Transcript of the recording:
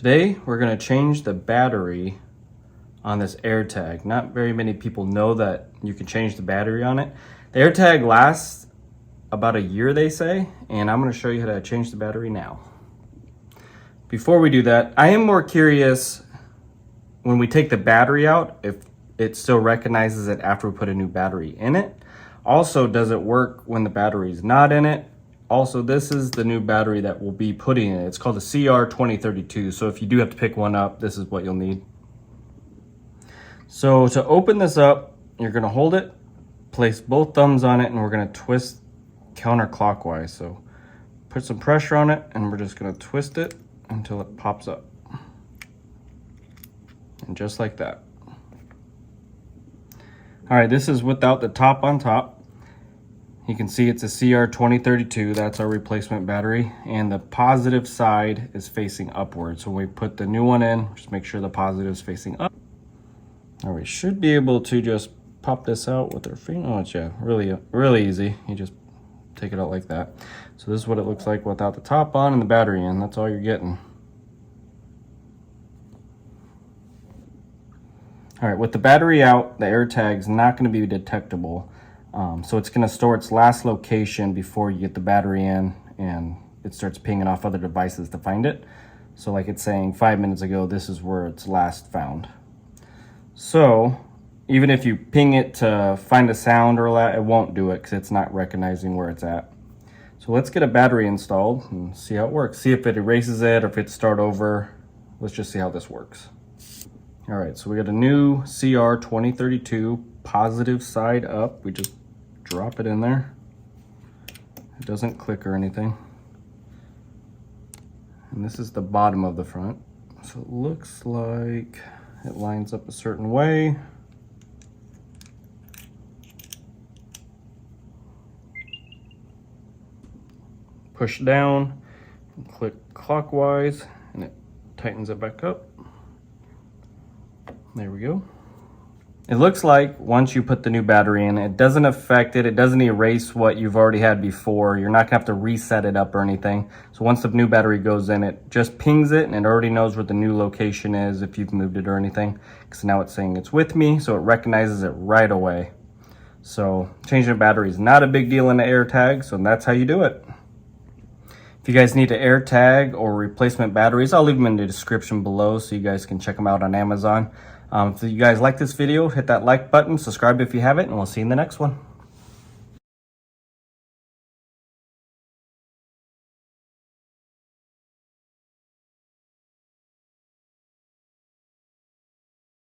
Today, we're gonna change the battery on this AirTag. Not very many people know that you can change the battery on it. The AirTag lasts about a year, they say, and I'm gonna show you how to change the battery now. Before we do that, I am more curious when we take the battery out, if it still recognizes it after we put a new battery in it. Also, does it work when the battery is not in it? Also, this is the new battery that we'll be putting in it. It's called the CR2032. So if you do have to pick one up, this is what you'll need. So to open this up, you're gonna hold it, place both thumbs on it, and we're gonna twist counterclockwise. So put some pressure on it, and we're just gonna twist it until it pops up. And just like that. All right, this is without the top on top. You can see it's a CR2032, that's our replacement battery, and the positive side is facing upward. So when we put the new one in, just make sure the positive is facing up. Now we should be able to just pop this out with our finger. Oh, it's really easy. You just take it out like that. So this is what it looks like without the top on and the battery in. That's all you're getting. All right, with the battery out, the AirTag's not going to be detectable. So it's going to store its last location before you get the battery in, and it starts pinging off other devices to find it. So like it's saying 5 minutes ago, this is where it's last found. So even if you ping it to find a sound or that, it won't do it because it's not recognizing where it's at. So let's get a battery installed and see how it works. See if it erases it or if it start over. Let's just see how this works. All right, so we got a new CR2032 positive side up. We just drop it in there. It doesn't click or anything. And this is the bottom of the front. So it looks like it lines up a certain way. Push down, and click clockwise, and it tightens it back up. There we go. It looks like once you put the new battery in, it doesn't affect it. It doesn't erase what you've already had before. You're not gonna have to reset it up or anything. So once the new battery goes in, it just pings it and it already knows where the new location is if you've moved it or anything. Because now it's saying it's with me, so it recognizes it right away. So changing the battery is not a big deal in the AirTag, so that's how you do it. If you guys need an AirTag or replacement batteries, I'll leave them in the description below so you guys can check them out on Amazon. If you guys like this video, hit that like button, subscribe if you haven't, and we'll see you in the next one.